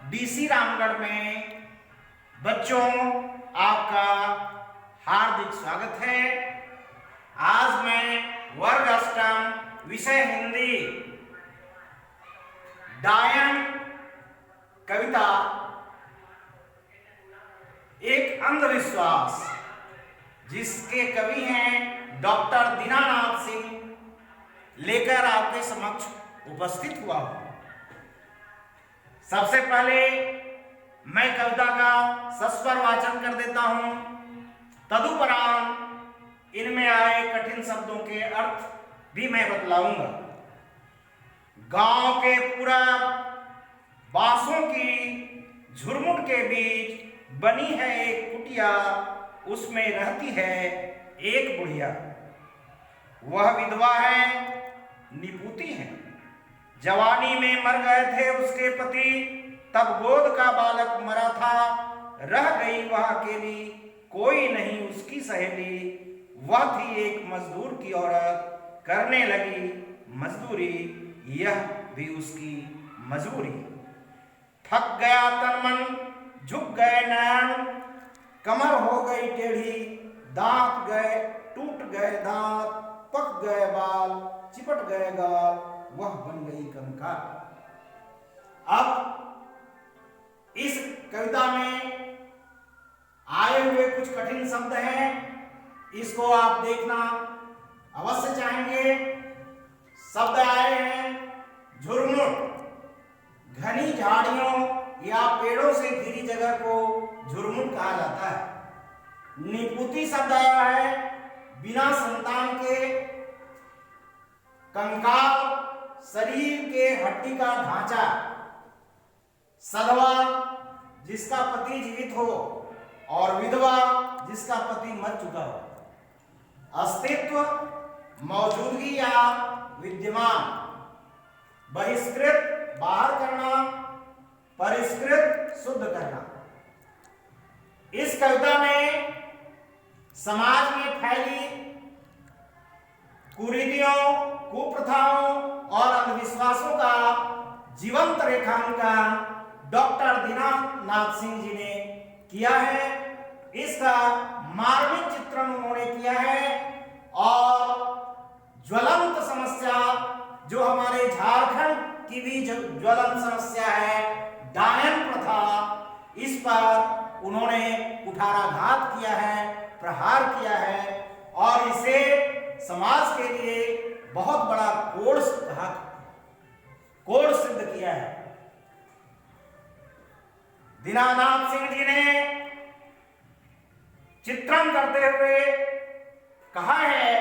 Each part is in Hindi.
डीसी रामगढ़ में बच्चों आपका हार्दिक स्वागत है। आज मैं वर्ग अष्टम विषय हिंदी डायन कविता एक अंधविश्वास जिसके कवि हैं डॉक्टर दीनानाथ सिंह लेकर आपके समक्ष उपस्थित हुआ हूं। सबसे पहले मैं कविता का सस्वर वाचन कर देता हूं, तदुपरांत इनमें आए कठिन शब्दों के अर्थ भी मैं बतलाऊंगा। गांव के पूरब बांसों की झुरमुट के बीच बनी है एक कुटिया, उसमें रहती है एक बुढ़िया। वह विधवा है, निपुती है। जवानी में मर गए थे उसके पति, तब गोद का बालक मरा था। रह गई वह अकेली, कोई नहीं उसकी सहेली। वह थी एक मजदूर की औरत, करने लगी मजदूरी, यह भी उसकी मजबूरी। थक गया तन मन, झुक गए नयन, कमर हो गई टेढ़ी, दांत गए टूट गए दांत, पक गए बाल, चिपट गए गाल, वह बन गई कंकाल। अब इस कविता में आए हुए कुछ कठिन शब्द हैं, इसको आप देखना अवश्य चाहेंगे। शब्द आए हैं झुरमुट, घनी झाड़ियों या पेड़ों से घिरी जगह को झुरमुट कहा जाता है। निपुती शब्द आया है बिना संतान के। कंकाल शरीर के हड्डी का ढांचा। सधवा जिसका पति जीवित हो और विधवा जिसका पति मर चुका हो। अस्तित्व मौजूदगी या विद्यमान। बहिष्कृत बाहर करना, परिष्कृत शुद्ध करना। इस कविता में समाज में फैली कुरीतियों, कुप्रथाओं और अंधविश्वासों का जीवंत रेखांकन डॉक्टर दीनानाथ सिंह जी ने किया है। इसका मार्मिक चित्रण उन्होंने किया है और ज्वलंत समस्या जो हमारे झारखंड की भी ज्वलंत समस्या है, डायन प्रथा, इस पर उन्होंने कुठाराघात किया है, प्रहार किया है और इसे समाज के लिए बहुत बड़ा कोड़ सिद्ध किया है। दीनानाथ सिंह जी ने चित्रण करते हुए कहा है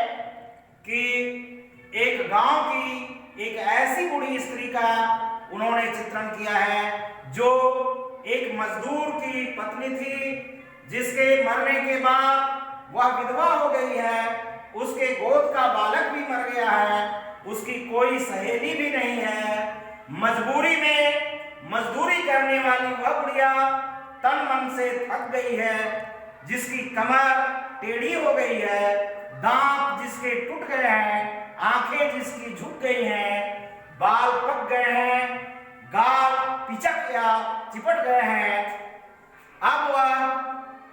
कि एक गांव की एक ऐसी बूढ़ी स्त्री का उन्होंने चित्रण किया है जो एक मजदूर की पत्नी थी, जिसके मरने के बाद वह विधवा हो गई है। उसके गोद का बालक भी मर गया है, उसकी कोई सहेली भी नहीं है। मजबूरी में मजदूरी करने वाली वह बुढ़िया तन मन से थक गई है, जिसकी कमर टेढ़ी हो गई है, दांत जिसके टूट गए हैं, आंखें जिसकी झुक गई हैं, बाल पक गए हैं, गाल पिचक या चिपट गए हैं। अब वह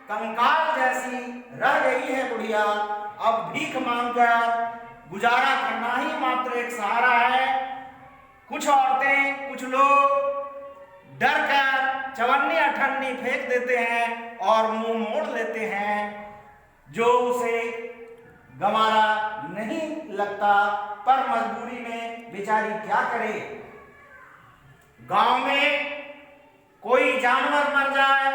कंकाल जैसी रह गई है बुढ़िया। अब भीख मांगकर गुजारा करना ही मात्र एक सहारा है। कुछ औरतें, कुछ लोग डर कर चवन्नी अठन्नी फेंक देते हैं और मुंह मोड़ लेते हैं, जो उसे गंवारा नहीं लगता, पर मजबूरी में बेचारी क्या करे। गांव में कोई जानवर मर जाए,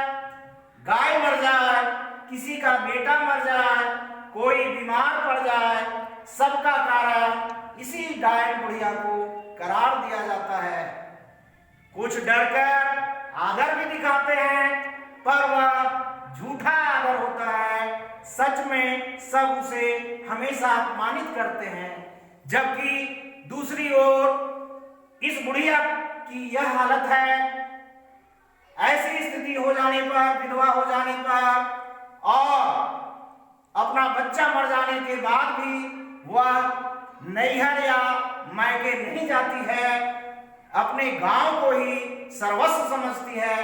गाय मर जाए, किसी का बेटा मर जाए, कोई बीमार पड़ जाए, सबका कारण इसी डायन बुढ़िया को करार दिया जाता है। कुछ डरकर आदर भी दिखाते हैं, पर वह झूठा आदर होता है। सच में सब उसे हमेशा अपमानित करते हैं, जबकि दूसरी ओर इस बुढ़िया की यह हालत है। ऐसी स्थिति हो जाने पर, विधवा हो जाने पर और अपना बच्चा मर जाने के बाद भी वह नैहर या मायके नहीं जाती है। अपने गांव को ही सर्वस्व समझती है,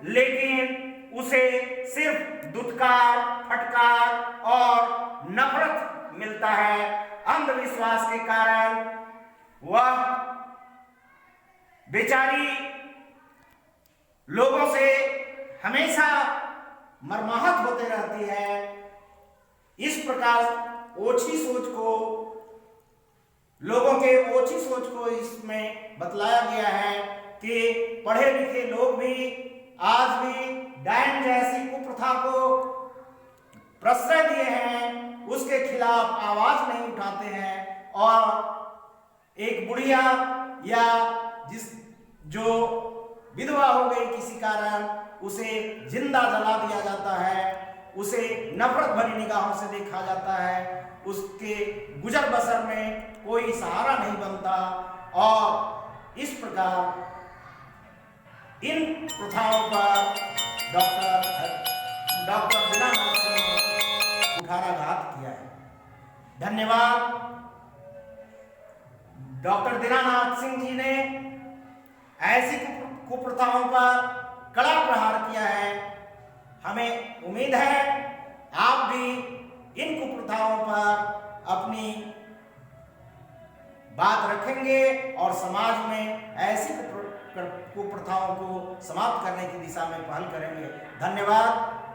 लेकिन उसे सिर्फ दुत्कार, फटकार और नफरत मिलता है। अंधविश्वास के कारण वह बेचारी लोगों से हमेशा मर्माहत होते रहती है। इस प्रकार ओछी सोच को, लोगों के ओछी सोच को इसमें बतलाया गया है कि पढ़े लिखे लोग भी आज भी डायन जैसी कुप्रथा को प्रश्रय दिए हैं, उसके खिलाफ आवाज नहीं उठाते हैं। और एक बुढ़िया या जो विधवा हो गई किसी कारण, उसे जिंदा जला दिया जाता है, उसे नफरत भरी निगाहों से देखा जाता है, उसके गुजर बसर में कोई सहारा नहीं बनता। और इस प्रकार इन प्रथाओं पर डॉक्टर दीनानाथ सिंह ने कुठाराघात किया है। धन्यवाद। डॉक्टर दीनानाथ सिंह जी ने ऐसी कुप्रथाओं पर कड़ा प्रहार किया है। हमें उम्मीद है आप भी इन कुप्रथाओं पर अपनी बात रखेंगे और समाज में ऐसी कुप्रथाओं को समाप्त करने की दिशा में पहल करेंगे। धन्यवाद।